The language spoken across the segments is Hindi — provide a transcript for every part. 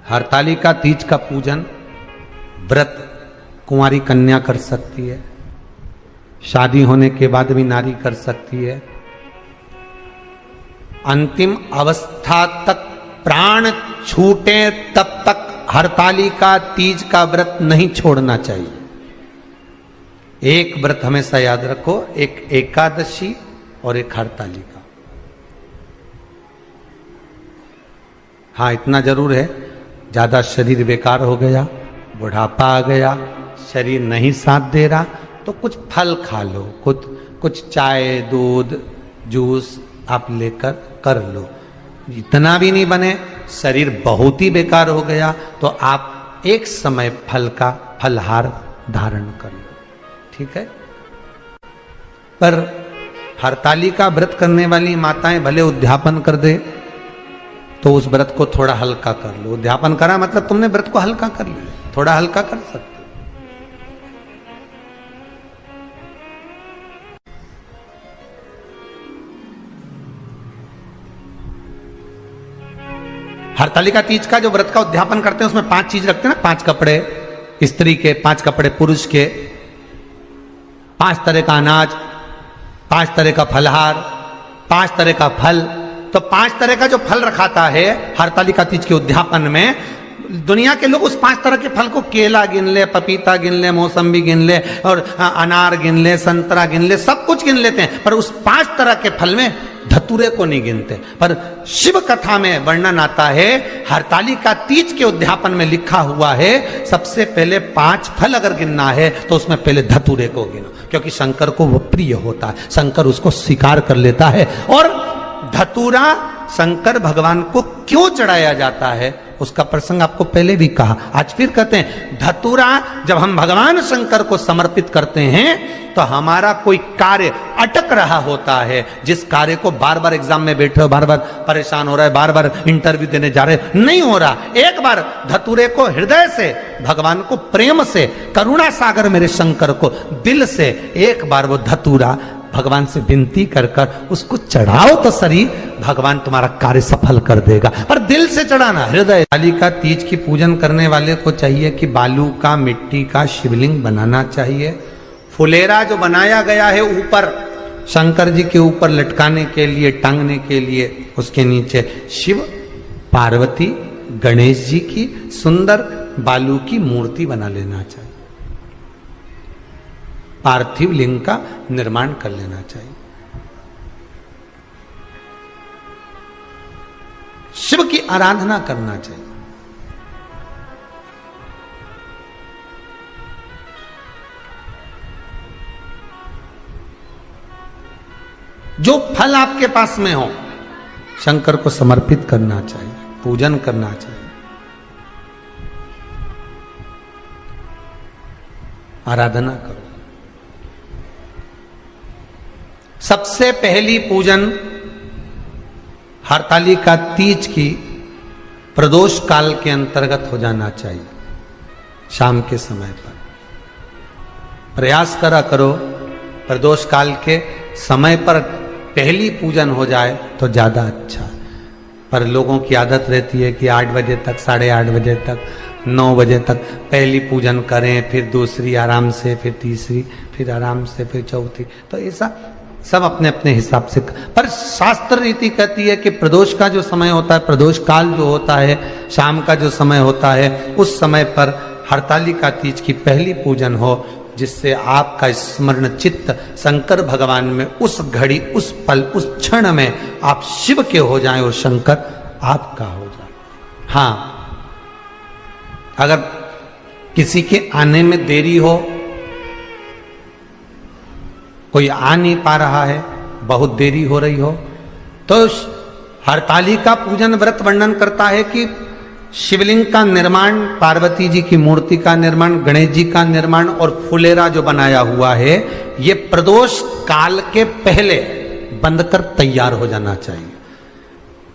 हरतालिका तीज का पूजन व्रत कुंवारी कन्या कर सकती है, शादी होने के बाद भी नारी कर सकती है। अंतिम अवस्था तक प्राण छूटे तब तक हरतालिका तीज का व्रत नहीं छोड़ना चाहिए। एक व्रत हमेशा याद रखो, एक एकादशी और एक हरतालिका। हाँ, इतना जरूर है, ज्यादा शरीर बेकार हो गया, बुढ़ापा आ गया, शरीर नहीं साथ दे रहा, तो कुछ फल खा लो, कुछ चाय दूध जूस आप लेकर कर लो। इतना भी नहीं बने, शरीर बहुत ही बेकार हो गया, तो आप एक समय फल का फलहार धारण कर लो, ठीक है। पर हरतालिका व्रत करने वाली माताएं भले उद्यापन कर दे तो उस व्रत को थोड़ा हल्का कर लो। उद्यापन करा मतलब तुमने व्रत को हल्का कर लिया, थोड़ा हल्का कर सकते। हरतालिका तीज का जो व्रत का उद्यापन करते हैं उसमें 5 चीज रखते हैं ना, 5 कपड़े स्त्री के, 5 कपड़े पुरुष के, 5 तरह का अनाज, 5 तरह का फलहार, 5 तरह का फल। तो 5 तरह का जो फल रखाता है हरतालिका तीज के उद्यापन में, दुनिया के लोग उस 5 तरह के फल को केला गिन ले, पपीता गिन ले, मौसम्बी गिन ले और अनार गिन ले, संतरा गिन ले, सब कुछ गिन लेते हैं, पर उस 5 तरह के फल में धतूरे को नहीं गिनते। पर शिव कथा में वर्णन आता है, हरतालिका तीज के उद्यापन में लिखा हुआ है, सबसे पहले 5 फल अगर गिनना है तो उसमें पहले धतूरे को गिनो, क्योंकि शंकर को वो प्रिय होता है, शंकर उसको स्वीकार कर लेता है। और धतूरा शंकर भगवान को क्यों चढ़ाया जाता है उसका प्रसंग आपको पहले भी कहा, आज फिर कहते हैं। धतूरा जब हम भगवान शंकर को समर्पित करते हैं तो हमारा कोई कार्य अटक रहा होता है, जिस कार्य को बार बार एग्जाम में बैठे हो, बार बार परेशान हो रहा है, बार बार इंटरव्यू देने जा रहे, नहीं हो रहा, एक बार धतूरे को हृदय से, भगवान को प्रेम से, करुणा सागर मेरे शंकर को दिल से एक बार वो धतूरा भगवान से विनती कर कर उसको चढ़ाओ तो सही, भगवान तुम्हारा कार्य सफल कर देगा। पर दिल से चढ़ाना, हृदय। हरतालिका तीज की पूजन करने वाले को चाहिए कि बालू का, मिट्टी का शिवलिंग बनाना चाहिए। फुलेरा जो बनाया गया है ऊपर शंकर जी के ऊपर लटकाने के लिए, टांगने के लिए, उसके नीचे शिव, पार्वती, गणेश जी की सुंदर बालू की मूर्ति बना लेना चाहिए, पार्थिव लिंग का निर्माण कर लेना चाहिए। शिव की आराधना करना चाहिए। जो फल आपके पास में हो शंकर को समर्पित करना चाहिए, पूजन करना चाहिए, आराधना करो। सबसे पहली पूजन हरतालिका तीज की प्रदोष काल के अंतर्गत हो जाना चाहिए, शाम के समय पर। प्रयास करो प्रदोष काल के समय पर पहली पूजन हो जाए तो ज्यादा अच्छा। पर लोगों की आदत रहती है कि 8 बजे तक, 8:30 बजे तक, 9 बजे तक पहली पूजन करें, फिर दूसरी आराम से, फिर तीसरी, फिर आराम से, फिर चौथी। तो ऐसा सब अपने अपने हिसाब से। पर शास्त्र रीति कहती है कि प्रदोष का जो समय होता है, प्रदोष काल जो होता है, शाम का जो समय होता है, उस समय पर हरतालिका तीज की पहली पूजन हो, जिससे आपका स्मरण चित्त शंकर भगवान में उस घड़ी, उस पल, उस क्षण में आप शिव के हो जाएं और शंकर आपका हो जाए। हाँ, अगर किसी के आने में देरी हो, कोई आ नहीं पा रहा है, बहुत देरी हो रही हो, तो हरतालिका पूजन व्रत वर्णन करता है कि शिवलिंग का निर्माण, पार्वती जी की मूर्ति का निर्माण, गणेश जी का निर्माण और फुलेरा जो बनाया हुआ है, ये प्रदोष काल के पहले बनकर तैयार हो जाना चाहिए।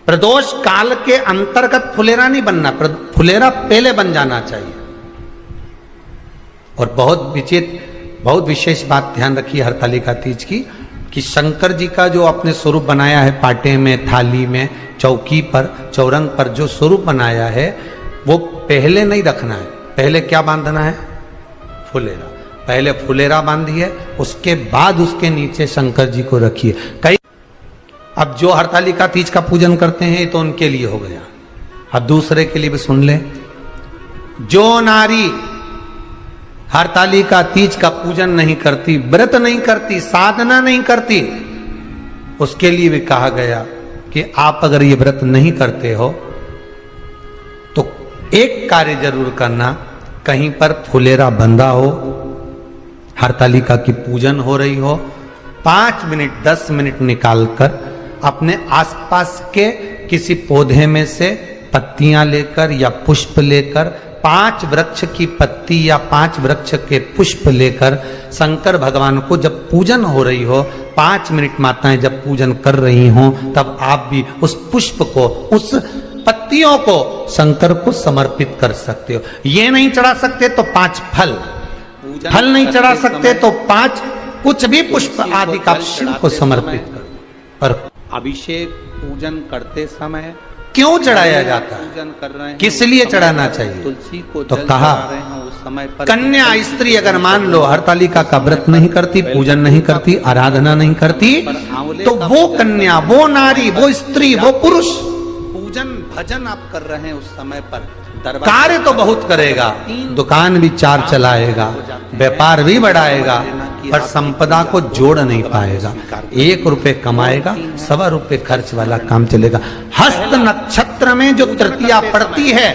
प्रदोष काल के अंतर्गत फुलेरा नहीं बनना, फुलेरा पहले बन जाना चाहिए। और बहुत विशेष बात ध्यान रखिए हरतालिका तीज की, कि शंकर जी का जो अपने स्वरूप बनाया है, पाटे में, थाली में, चौकी पर, चौरंग पर जो स्वरूप बनाया है, वो पहले नहीं रखना है। पहले क्या बांधना है? फुलेरा। पहले फुलेरा बांधिए, उसके बाद उसके नीचे शंकर जी को रखिए। कई अब जो हरतालिका तीज का पूजन करते हैं तो उनके लिए हो गया, अब दूसरे के लिए भी सुन ले। जो नारी हरतालिका तीज का पूजन नहीं करती, व्रत नहीं करती, साधना नहीं करती, उसके लिए भी कहा गया कि आप अगर ये व्रत नहीं करते हो तो एक कार्य जरूर करना, कहीं पर फुलेरा बंधा हो, हरतालिका की पूजन हो रही हो, 5 मिनट 10 मिनट निकालकर अपने आसपास के किसी पौधे में से पत्तियां लेकर या पुष्प लेकर, 5 वृक्ष की पत्ती या 5 वृक्ष के पुष्प लेकर शंकर भगवान को जब पूजन हो रही हो, 5 मिनट माताएं जब पूजन कर रही हों, तब आप भी उस पुष्प को, उस पत्तियों को शंकर को समर्पित कर सकते हो। ये नहीं चढ़ा सकते तो 5 फल नहीं चढ़ा सकते तो 5 कुछ भी पुष्प आदि का शिव को समर्पित करो। पर अभिषेक पूजन करते समय क्यों चढ़ाया जाता है? पूजन कर रहे हैं, किस लिए चढ़ाना चाहिए? तुलसी को तो जल कहा चढ़ा रहे हैं उस समय पर कन्या स्त्री अगर मान लो हरतालिका का व्रत नहीं करती, पूजन नहीं करती, आराधना नहीं करती, तो वो कन्या, वो नारी, वो स्त्री, वो पुरुष पूजन भजन आप कर रहे हैं उस समय पर कार्य तो बहुत करेगा, दुकान भी 4 चलाएगा, व्यापार भी बढ़ाएगा, पर संपदा को जोड़ नहीं पाएगा। 1 रुपए कमाएगा, 1.25 रुपए खर्च वाला काम चलेगा। हस्त नक्षत्र में जो तृतीया पड़ती है,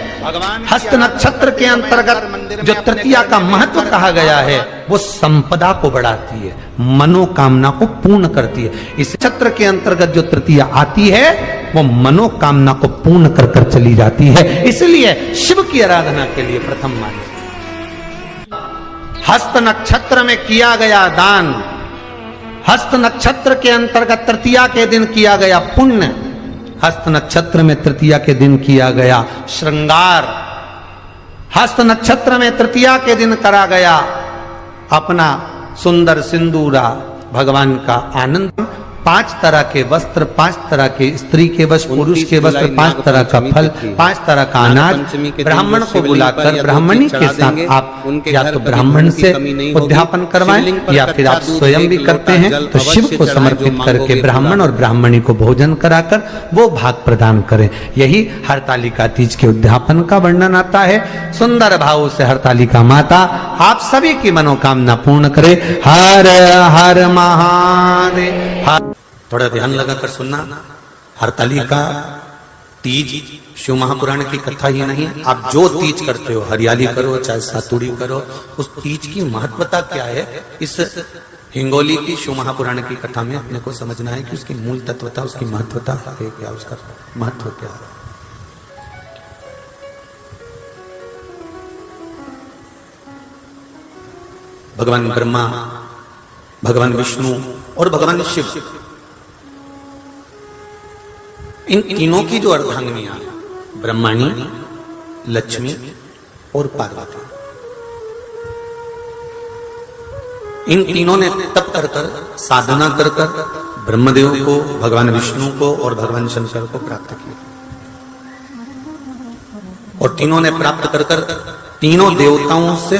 हस्त नक्षत्र के अंतर्गत जो तृतीया का महत्व कहा गया है, वो संपदा को बढ़ाती है, मनोकामना को पूर्ण करती है। इस नक्षत्र के अंतर्गत जो तृतीया आती है वो मनोकामना को पूर्ण कर कर चली जाती है। इसलिए शिव की आराधना के लिए प्रथम माने हस्त नक्षत्र में किया गया दान, हस्त नक्षत्र के अंतर्गत तृतीया के दिन किया गया पुण्य, हस्त नक्षत्र में तृतीया के दिन किया गया श्रृंगार, हस्त नक्षत्र में तृतीया के दिन करा गया अपना सुंदर सिंदूरा, भगवान का आनंद, 5 तरह के वस्त्र, 5 तरह के स्त्री के वस्त्र, पुरुष के वस्त्र, 5 तरह का फल, 5 तरह का अनाज, ब्राह्मण को बुलाकर ब्राह्मणी के साथ आप या तो ब्राह्मण से उद्यापन करवाएं या फिर आप स्वयं भी करते हैं तो शिव को समर्पित करके ब्राह्मण और ब्राह्मणी को भोजन कराकर वो भाग प्रदान करें। यही हरतालिका तीज के उद्यापन का वर्णन आता है। सुंदर भाव से हरतालिका माता आप सभी की मनोकामना पूर्ण करे। हर हर महादेव। थोड़ा ध्यान लगाकर सुनना। हरतालिका तीज शिव महापुराण की कथा ही नहीं, आप जो तीज करते हो, हरियाली करो चाहे सातुड़ी करो, उस तीज की महत्वता क्या है, इस हिंगोली की शिव महापुराण की कथा में अपने को समझना है कि उसकी मूल तत्वता, उसकी महत्वता है क्या, उसका महत्व क्या है। भगवान ब्रह्मा, भगवान विष्णु और भगवान शिव, इन तीनों की जो अर्धांगिनियां, ब्रह्मणी, लक्ष्मी और पार्वती, इन तीनों ने तप कर कर, साधना कर कर ब्रह्मदेव को, भगवान विष्णु को और भगवान शंकर को प्राप्त किया। और तीनों ने प्राप्त कर कर तीनों देवताओं से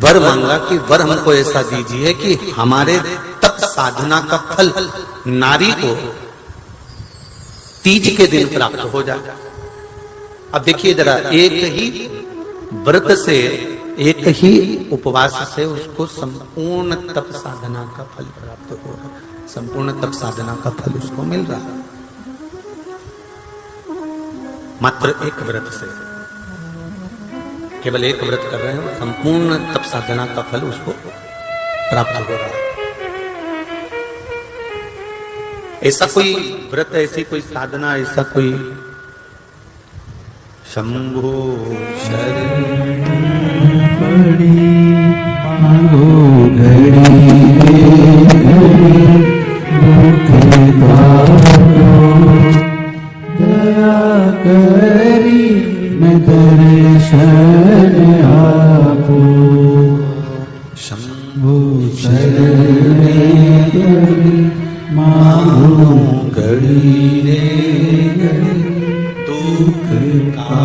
वर मांगा कि वर हमको ऐसा दीजिए कि हमारे तप साधना का फल नारी को तीज के दिन प्राप्त हो जाए। अब देखिए जरा, एक ही व्रत से, एक ही उपवास से उसको संपूर्ण तप साधना का फल प्राप्त हो रहा है, संपूर्ण तप साधना का फल उसको मिल रहा है मात्र एक व्रत से। केवल एक व्रत कर रहे हैं, संपूर्ण तप साधना का फल उसको प्राप्त हो रहा है। ऐसा कोई व्रत, ऐसी कोई साधना, ऐसा कोई शंभो शरण पड़ी मांगो दया करी मैं दर्शन आपो शंभो शरण मांगो घड़ी रे घड़ी दुख का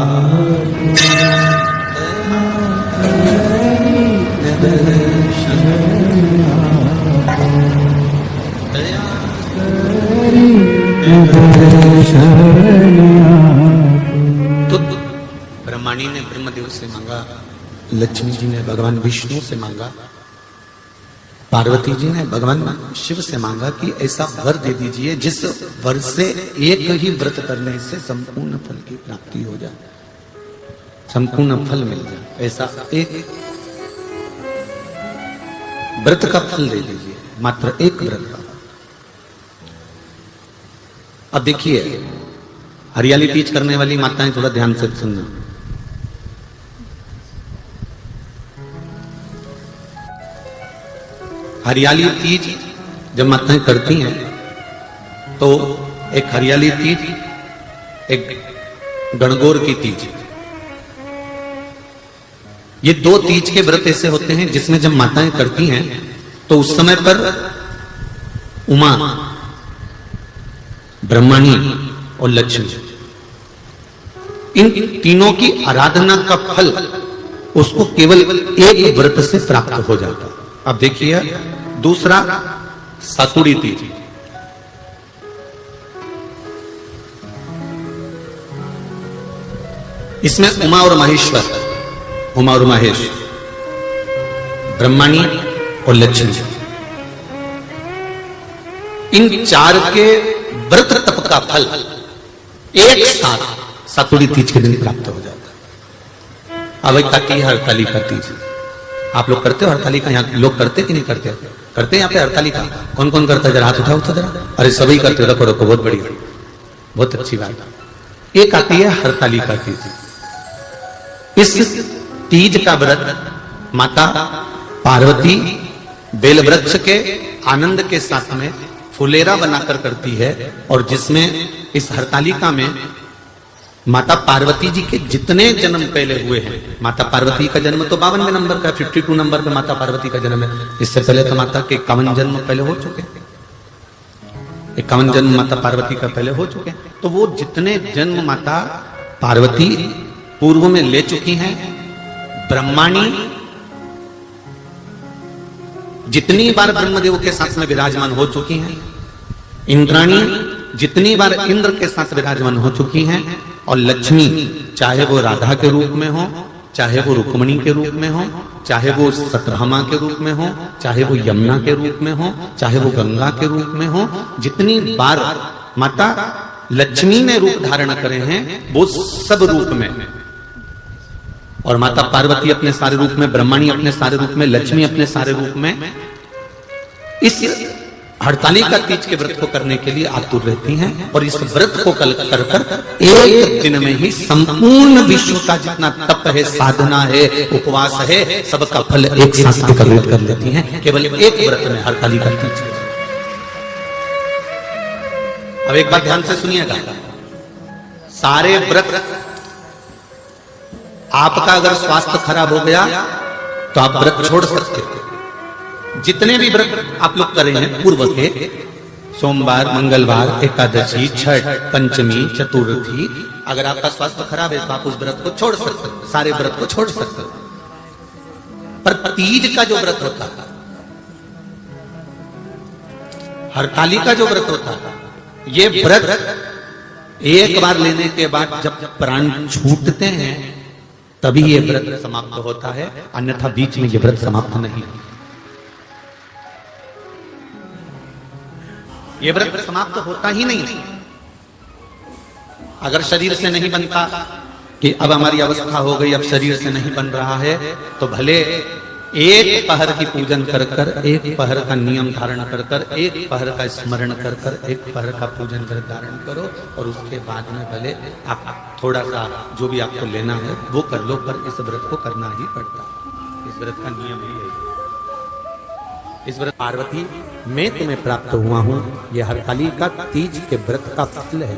ब्रह्माणी ने ब्रह्मदेव से मांगा, लक्ष्मी जी ने भगवान विष्णु से मांगा, पार्वती जी ने भगवान शिव से मांगा कि ऐसा वर दे दीजिए जिस वर से एक ही व्रत करने से संपूर्ण फल की प्राप्ति हो जाए, संपूर्ण फल मिल जाए। ऐसा एक व्रत का फल दे दीजिए, मात्र एक व्रत का। अब देखिए, हरियाली तीज करने वाली माताएं थोड़ा ध्यान से सुनना। हरियाली तीज जब माताएं करती हैं तो एक हरियाली तीज, एक गणगौर की तीज, ये दो तीज के व्रत ऐसे होते हैं जिसमें जब माताएं करती हैं तो उस समय पर उमा, ब्रह्मणी और लक्ष्मी, इन तीनों की आराधना का फल उसको केवल एक व्रत से प्राप्त हो जाता है। अब देखिए दूसरा सातुड़ी तीज। इसमें उमा और महेश्वर, उमा और महेश, ब्रह्मणी और लक्ष्मी, इन चार के व्रत तप का फल एक साथ सातुड़ी तीज के दिन प्राप्त हो जाता है। अब एक आती है हरतालिका तीज। आप लोग करते हो हरतालिका? यहाँ लोग करते कि नहीं करते? करते हैं यहाँ पे हरतालिका? कौन कौन करता है? जरा हाथ उठाओ तो जरा। अरे सभी करते हो, रखो रखो, बहुत बढ़िया, बहुत अच्छी बात। एक आती है हरतालिका तीज। इस तीज का व्रत माता पार्वती बेलवृक्ष के आनंद के साथ में फुलेरा बनाकर करती है, और जिसमें इस हरतालिका में माता पार्वती जी के जितने जन्म पहले हुए हैं, माता पार्वती का जन्म तो 52वें नंबर का, 52 नंबर पे माता पार्वती का जन्म है। इससे पहले तो माता के 51 जन्म पहले हो चुके, 51 जन्म माता पार्वती का पहले हो चुके। तो वो जितने जन्म माता पार्वती पूर्व में ले चुकी हैं, ब्रह्माणी जितनी बार ब्रह्मदेव के साथ में विराजमान हो चुकी हैं, इंद्राणी जितनी बार इंद्र के साथ विराजमान हो चुकी हैं, और लक्ष्मी चाहे वो राधा के रूप में हो, चाहे वो रुक्मणी के रूप में हो, चाहे वो सतभामा के रूप में हो, चाहे वो यमुना के रूप में हो, चाहे वो गंगा के रूप में हो, जितनी बार माता लक्ष्मी ने रूप धारण करे हैं वो सब रूप में, और माता पार्वती अपने सारे रूप में, ब्रह्मणी अपने सारे रूप में, लक्ष्मी अपने सारे रूप में इस हरतालिका तीज के व्रत को करने के लिए आतुर रहती हैं। और इस व्रत को कर कर एक दिन में ही संपूर्ण विश्व का जितना तप है, साधना है, उपवास है, सबका फल एक साथ एकत्रित कर लेती हैं केवल एक व्रत में, हरतालिका तीज। अब एक बात ध्यान से सुनिएगा, सारे व्रत, आपका अगर स्वास्थ्य खराब हो गया तो आप व्रत छोड़ सकते हो। जितने भी व्रत आप लोग कर रहे हैं पूर्व के, सोमवार, मंगलवार, एकादशी, छठ, पंचमी, चतुर्थी, अगर आपका स्वास्थ्य खराब है तो आप उस व्रत को छोड़ सकते हो, सारे व्रत को छोड़ सकते हो। पर तीज का जो व्रत होता है, हरतालिका जो व्रत होता है, ये व्रत एक बार लेने के बाद जब प्राण छूटते हैं तभी ये व्रत समाप्त होता है, अन्यथा बीच में ये व्रत समाप्त नहीं। ये व्रत समाप्त होता ही नहीं। अगर शरीर से नहीं बनता कि अब हमारी अवस्था हो गई, अब शरीर से नहीं बन रहा है, तो भले एक पहर की पूजन कर कर, एक पहर का नियम धारण कर कर, एक पहर का स्मरण कर कर, एक पहर का पूजन कर धारण करो, और उसके बाद में भले आप थोड़ा सा जो भी आपको लेना है वो कर लो, पर इस व्रत को करना ही पड़ता है। इस व्रत का नियम ही है। इस व्रत पार्वती मैं तुम्हें प्राप्त हुआ हूं, यह हरतालिका तीज के व्रत का फल है।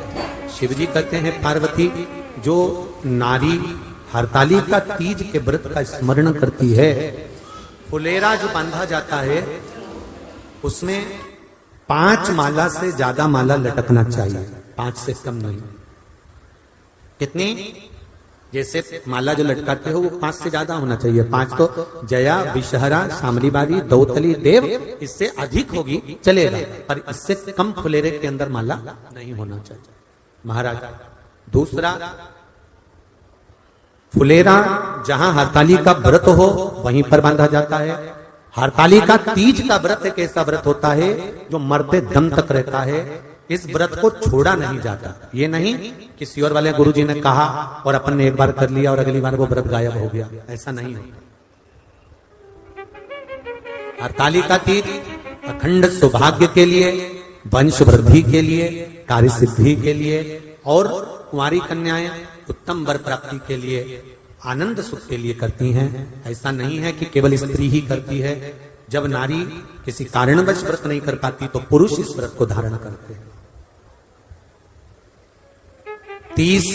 शिव जी कहते हैं पार्वती, जो नारी हरतालिका तीज के व्रत का स्मरण करती है, फुलेरा जो बांधा जाता है उसमें 5 माला से ज्यादा माला लटकना चाहिए, 5 से कम नहीं। कितनी? जैसे माला जो लटकाते हो वो 5 से ज्यादा होना चाहिए। 5 तो जया, विषहरा, शामलीबारी, दौतली, देव, इससे अधिक होगी चलेगा, पर इससे कम फुलेरे के अंदर माला नहीं होना चाहिए महाराज। दूसरा, फुलेरा जहां हरतालिका व्रत हो वहीं पर बांधा जाता है। हरतालिका तीज का व्रत एक ऐसा व्रत होता है जो मरते दम तक रहता है। इस व्रत को छोड़ा नहीं जाता। ये नहीं किसी और वाले गुरुजी ने कहा और अपन ने एक बार कर लिया और अगली बार वो व्रत गायब हो गया, ऐसा नहीं होता। हरतालिका तीज अखंड सौभाग्य के लिए, वंश वृद्धि के लिए, कार्य सिद्धि के लिए और कुंवारी कन्याएं उत्तम वर प्राप्ति के लिए, आनंद सुख के लिए करती हैं। ऐसा नहीं है कि केवल स्त्री ही करती है। जब नारी किसी कारणवश व्रत नहीं कर पाती तो पुरुष इस व्रत को धारण करते हैं। 30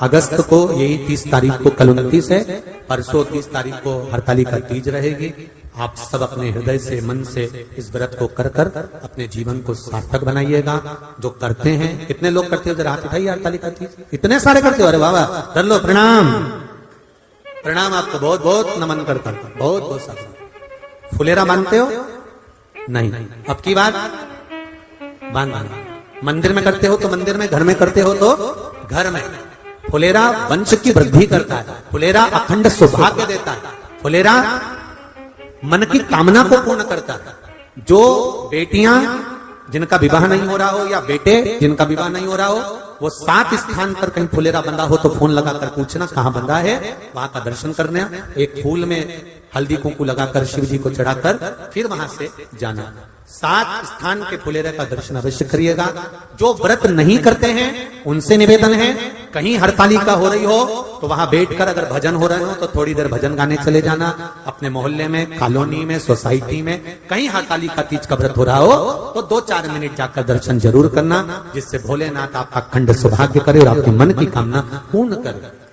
अगस्त को, यही 30 तारीख को, कल 29 है, परसों 30 तारीख को हरतालिका तीज रहेगी। आप सब अपने हृदय से, मन से इस व्रत को कर कर अपने जीवन को सार्थक बनाइएगा। जो करते हैं, कितने लोग करते हो जरा हाथ उठाइए हरतालिका तीज। इतने सारे करते हो, अरे बाबा कर लो, प्रणाम प्रणाम, आपको बहुत बहुत नमन करता हूं, बहुत बहुत सारा। फुलेरा बांधते हो? नहीं, अब की बात बांधना। मंदिर में करते हो तो मंदिर में, घर में करते हो तो घर में। फुलेरा वंश की वृद्धि करता है, फुलेरा अखंड सौभाग्य देता है, फुलेरा मन की कामना को पूर्ण करता है। जो बेटियां जिनका विवाह नहीं हो रहा हो या बेटे जिनका विवाह नहीं हो रहा हो, वो 7 स्थान पर कहीं फुलेरा बंधा हो तो फोन लगाकर पूछना कहां बंधा है, वहां का दर्शन करने, एक फूल में हल्दी कुंकू लगाकर शिव जी को चढ़ाकर फिर वहां से जाना। 7 स्थान के फुलेरा का दर्शन अवश्य करिएगा। जो व्रत नहीं करते हैं उनसे निवेदन है, कहीं हरतालिका हो रही हो तो वहां बैठकर अगर भजन हो रहे हो तो थोड़ी देर भजन गाने चले जाना। अपने मोहल्ले में, कॉलोनी में, सोसाइटी में कहीं हरतालिका तीज का व्रत हो रहा हो तो 2-4 मिनट जाकर दर्शन जरूर करना, जिससे भोलेनाथ आपका अखंड सौभाग्य करे और आपके मन की कामना पूर्ण करे।